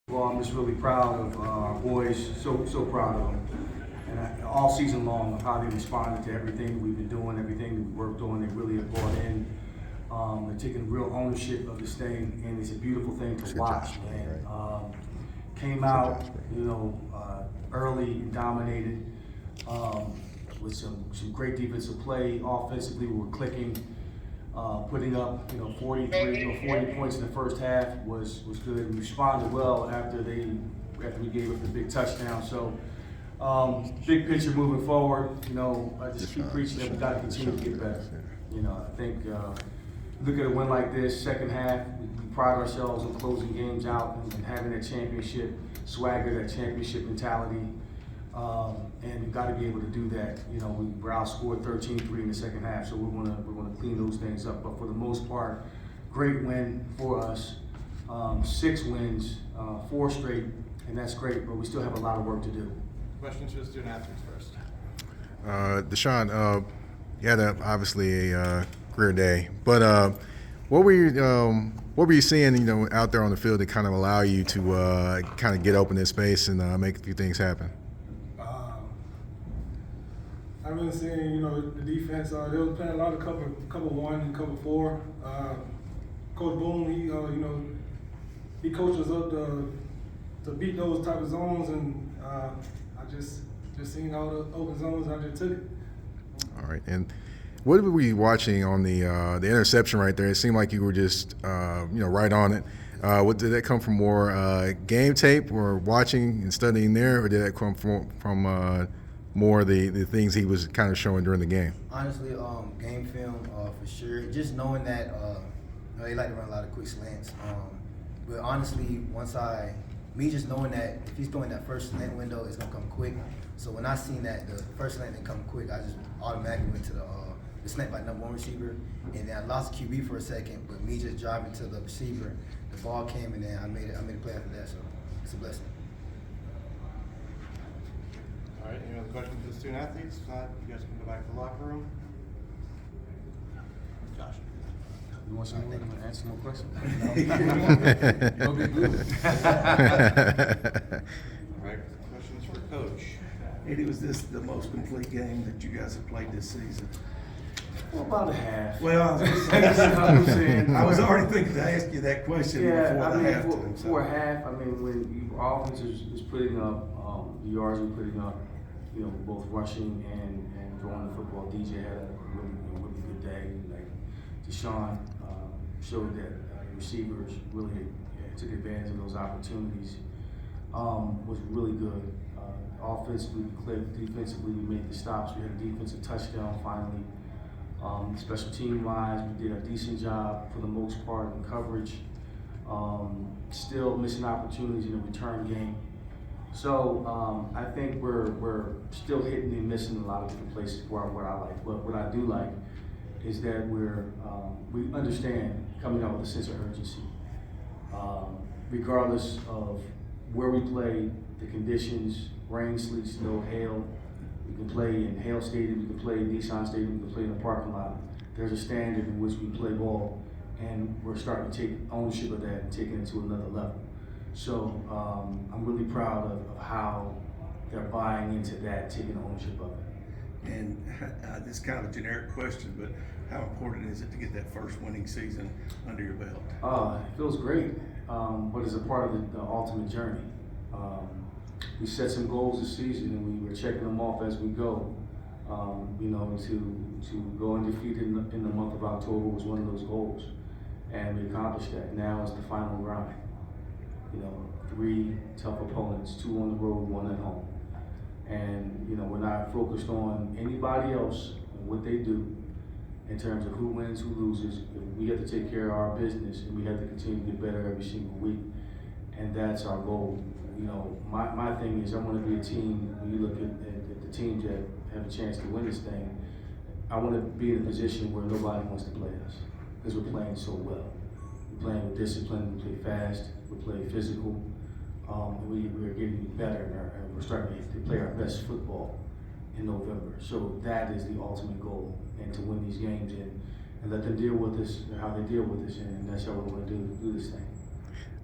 Well, I'm just really proud of our boys, so proud of them. And all season long of how they responded to everything that we've been doing, everything that we worked on, they really have brought in. They're taking real ownership of this thing, and it's a beautiful thing to watch. And came out, early and dominated with some great defensive play. Offensively, we were clicking. Putting up 43 or 40 points in the first half was good. We responded well after we gave up the big touchdown. So big picture moving forward, I just keep preaching that we got to continue to get better. I think look at a win like this, second half, we pride ourselves in closing games out and having that championship swagger, that championship mentality. And we've got to be able to do that. We were outscored 13-3 in the second half, so we're gonna clean those things up. But for the most part, great win for us. 6 wins, 4 straight, and that's great. But we still have a lot of work to do. Questions for the student athletes first. Deshaun, you had obviously a career day, but what were you seeing, out there on the field to kind of allow you to kind of get open in space and make a few things happen? I've been seeing, the defense. They was playing a lot of cover 1 and cover 4. Coach Boone, he coaches up to beat those type of zones, and I just seen all the open zones. I just took it. All right, and what were you watching on the interception right there? It seemed like you were just right on it. What did that come from? More game tape, or watching and studying there, or did that come from more the things he was kind of showing during the game? Honestly, game film for sure. Just knowing that they like to run a lot of quick slants. But honestly, just knowing that if he's throwing that first slant window, it's gonna come quick. So when I seen that the first slant didn't come quick, I just automatically went to the slant by number 1 receiver, and then I lost QB for a second. But me just driving to the receiver, the ball came, and then I made a play after that. So it's a blessing. All right, any other questions for the student athletes? If not, you guys can go back to the locker room. Josh. You want some more? You want to answer more questions? No big deal. All right, questions for Coach. Eddie, was this the most complete game that you guys have played this season? Well, about a half. Well, I was gonna say, I was already thinking to ask you that question before the halftime. For a half, when your offense is putting up the yards we're putting up, both rushing and throwing the football. DJ had a really good day. Like Deshaun showed that receivers really took advantage of those opportunities. Was really good. Offensively, we clicked. Defensively, we made the stops. We had a defensive touchdown finally. Special team wise, we did a decent job for the most part in coverage. Still missing opportunities in the return game. So I think we're still hitting and missing a lot of different places where I like. But what I do like is that we understand coming out with a sense of urgency. Regardless of where we play, the conditions, rain, sleet, snow, hail. We can play in Hale Stadium, we can play in Nissan Stadium, we can play in the parking lot. There's a standard in which we play ball, and we're starting to take ownership of that and taking it to another level. So I'm really proud of how they're buying into that, taking ownership of it. And this is kind of a generic question, but how important is it to get that first winning season under your belt? It feels great, but it's a part of the ultimate journey. We set some goals this season, and we were checking them off as we go. To go undefeated in the month of October was one of those goals, and we accomplished that. Now it's the final grind. 3 tough opponents, 2 on the road, 1 at home. And, we're not focused on anybody else and what they do in terms of who wins, who loses. We have to take care of our business, and we have to continue to get better every single week. And that's our goal. My thing is I want to be a team, when you look at the teams that have a chance to win this thing, I want to be in a position where nobody wants to play us because we're playing so well. We're playing with discipline, we play fast, we play physical. We're getting better, and we're starting to play our best football in November. So that is the ultimate goal, and to win these games and let them deal with us how they deal with us, and that's how we want to do this thing.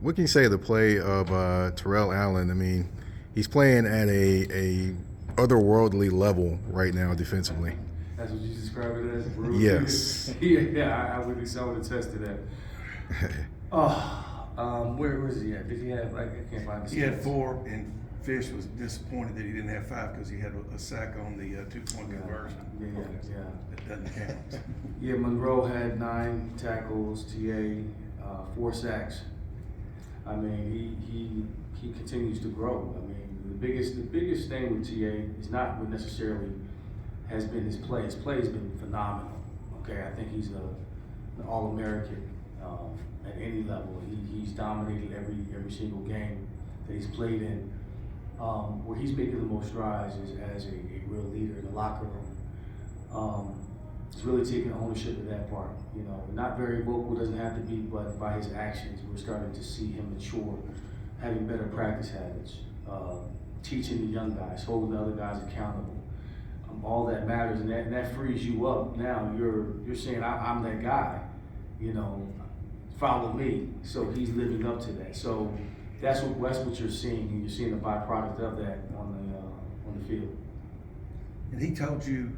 what can you say of the play of Terrell Allen? I mean, he's playing at a otherworldly level right now defensively. That's what you describe it as? Yes. Yeah, I would attest to that. Where is he at? Did he have, like, I can't find the He had stats. 4, and Fish was disappointed that he didn't have 5 because he had a sack on the 2-point conversion. Yeah. That doesn't count. Yeah, Monroe had 9 tackles, TA, 4 sacks. I mean, he continues to grow. I mean, the biggest thing with TA is not what necessarily has been his play. His play has been phenomenal. Okay, I think he's an All-American at any level. He's dominated every single game that he's played in. Where he's making the most strides is as a real leader in the locker room. He's really taking ownership of that part. You know, not very vocal, doesn't have to be, but by his actions, we're starting to see him mature, having better practice habits, teaching the young guys, holding the other guys accountable. All that matters, and that frees you up. Now you're saying I'm that guy, you know, follow me. So he's living up to that. So that's what you're seeing, and you're seeing the byproduct of that on the field. And he told you,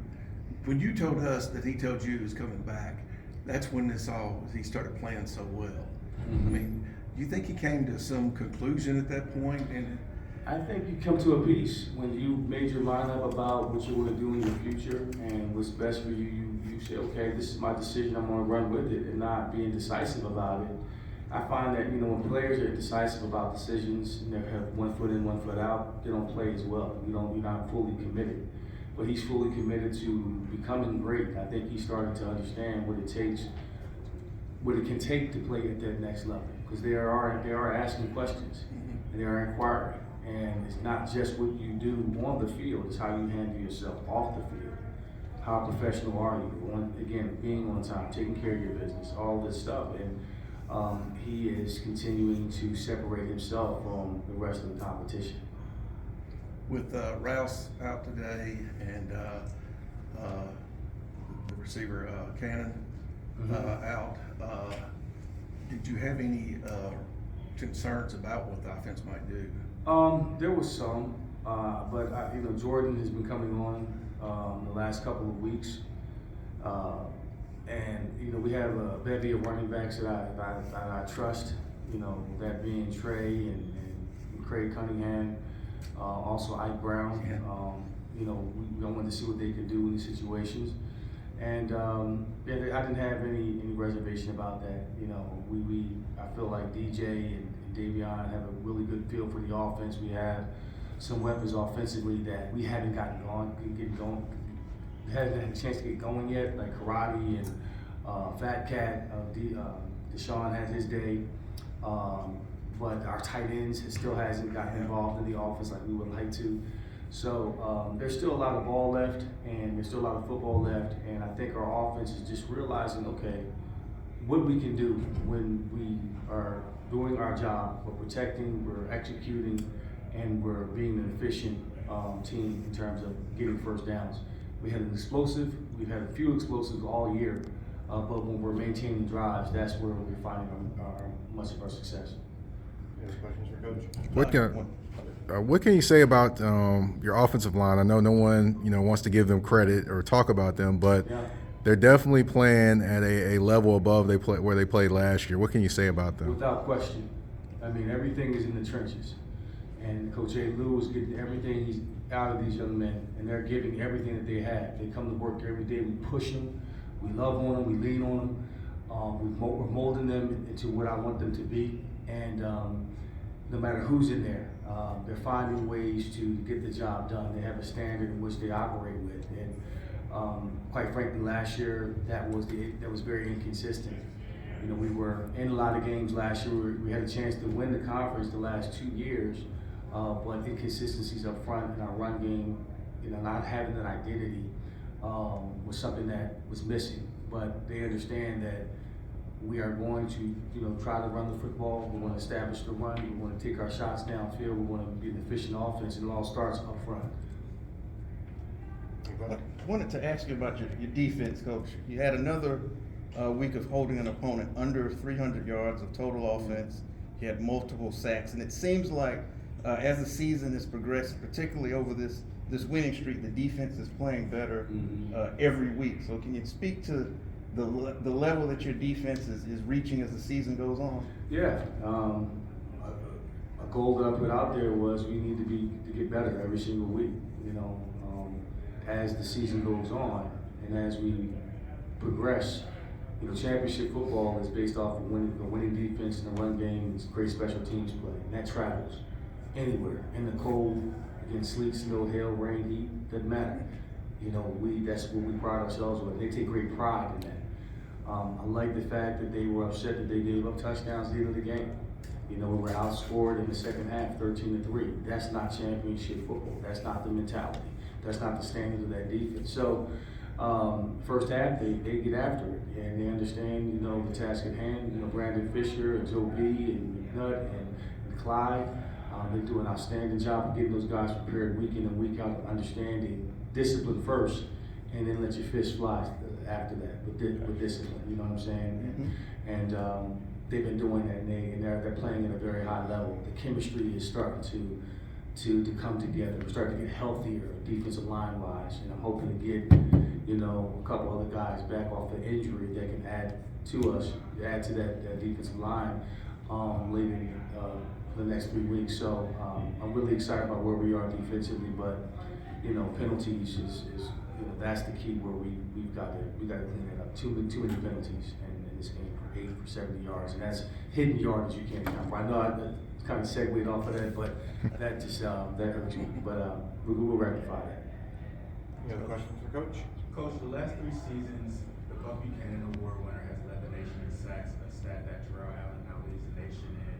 when you told us that he told you he was coming back, that's when he started playing so well. Mm-hmm. I mean, do you think he came to some conclusion at that point? And I think you come to a peace when you made your mind up about what you want to do in your future and what's best for you. You say, okay, this is my decision. I'm going to run with it, and not being decisive about it. I find that, you know, when players are decisive about decisions and they have one foot in, one foot out, they don't play as well. You're not fully committed. But he's fully committed to becoming great. I think he's starting to understand what it can take to play at that next level. Because they are asking questions and they are inquiring. And it's not just what you do on the field, it's how you handle yourself off the field. How professional are you? Again, being on time, taking care of your business, all this stuff. And he is continuing to separate himself from the rest of the competition. with Rouse out today and the receiver Cannon out, did you have any concerns about what the offense might do? There was some, but Jordan has been coming on the last couple of weeks, and we have a bevy of running backs that I trust. That being Trey and Craig Cunningham, also Ike Brown. We wanted to see what they could do in these situations, and I didn't have any reservation about that. I feel like DJ and Davion have a really good feel for the offense. We have some weapons offensively that we haven't gotten going. We haven't had a chance to get going yet, like Karate and Fat Cat. Deshaun had his day, but our tight ends still hasn't gotten involved in the offense like we would like to. So there's still a lot of ball left, and there's still a lot of football left, and I think our offense is just realizing, okay, what we can do when we are doing our job. We're protecting, we're executing, and we're being an efficient team in terms of getting first downs. We've had a few explosives all year, but when we're maintaining drives, that's where we're finding much of our success. Any questions for Coach? What can you say about your offensive line? I know no one wants to give them credit or talk about them, but they're definitely playing at a level above where they played last year. What can you say about them? Without question. I mean, everything is in the trenches. And Coach A. Lou is getting everything out of these young men, and they're giving everything that they have. They come to work every day. We push them. We love on them. We lean on them. We're molding them into what I want them to be. And no matter who's in there, they're finding ways to get the job done. They have a standard in which they operate with. And quite frankly, last year that was very inconsistent. We were in a lot of games last year. We had a chance to win the conference the last 2 years, but inconsistencies up front in our run game, not having an identity was something that was missing. But they understand that we are going to try to run the football. We want to establish the run. We want to take our shots downfield. We want to be an efficient offense, and it all starts up front. I wanted to ask you about your defense, Coach. You had another week of holding an opponent under 300 yards of total offense He had multiple sacks, and it seems like as the season is progressing, particularly over this winning streak, the defense is playing better every week. So can you speak to the level that your defense is reaching as the season goes on? Yeah, a goal that I put out there was we need to get better every single week. You know, as the season goes on and as we progress. You know, championship football is based off of the winning defense and the run game. It's great special teams play, and that travels anywhere in the cold, against sleet, snow, hail, rain, heat. Doesn't matter. You know, that's what we pride ourselves with. They take great pride in that. I like the fact that they were upset that they gave up touchdowns at the end of the game. You know, we were outscored in the second half, 13-3. That's not championship football. That's not the mentality. That's not the standards of that defense. So. First half, they get after it, and they understand, you know, the task at hand. You know, Brandon Fisher and Joe B and McNutt and Clyde, they do an outstanding job of getting those guys prepared week in and week out, understanding discipline first, and then let your fist fly after that with discipline. You know what I'm saying? And they've been doing that, and they're playing at a very high level. The chemistry is starting to come together. We're starting to get healthier defensive line wise, and I'm hoping to get, you know, a couple other guys back off the injury that can add to that defensive line later for the next 3 weeks. So I'm really excited about where we are defensively, but you know, penalties is you know, that's the key where we've got to clean it up. Too many penalties in this game for 8 for 70 yards, and that's hidden yardage you can't count for. I know I kind of segued off of that, but that just that hurts you. But we will rectify that. Any other questions for Coach? Coach, the last 3 seasons, the Buck Buchanan Award winner has led the nation in sacks, a stat that Terrell Allen now leads the nation in.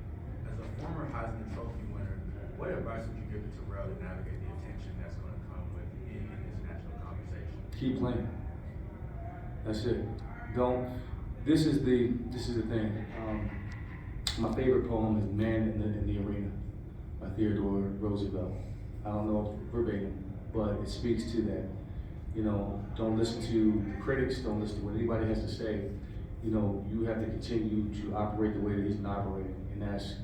As a former Heisman Trophy winner, what advice would you give to Terrell to navigate the attention that's going to come with being in this national conversation? Keep playing. That's it. Don't. This is the thing. My favorite poem is "Man in the Arena" by Theodore Roosevelt. I don't know verbatim, but it speaks to that. You know, don't listen to the critics. Don't listen to what anybody has to say. You know, you have to continue to operate the way that he's been operating, and that's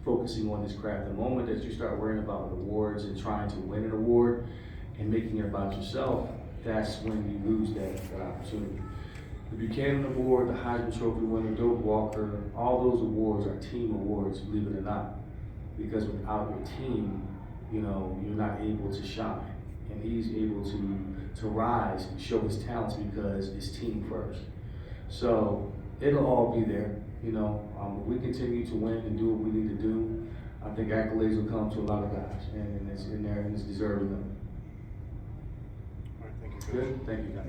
focusing on his craft. The moment that you start worrying about awards and trying to win an award and making it about yourself, that's when you lose that opportunity. The Buchanan Award, the Heisman Trophy winner, Doak Walker, all those awards are team awards, believe it or not. Because without your team, you know, you're not able to shine. And he's able to rise and show his talents because it's team first. So it'll all be there. You know, if we continue to win and do what we need to do, I think accolades will come to a lot of guys, and it's in there and it's deserving of them. All right, thank you, Coach. Good? Thank you, guys.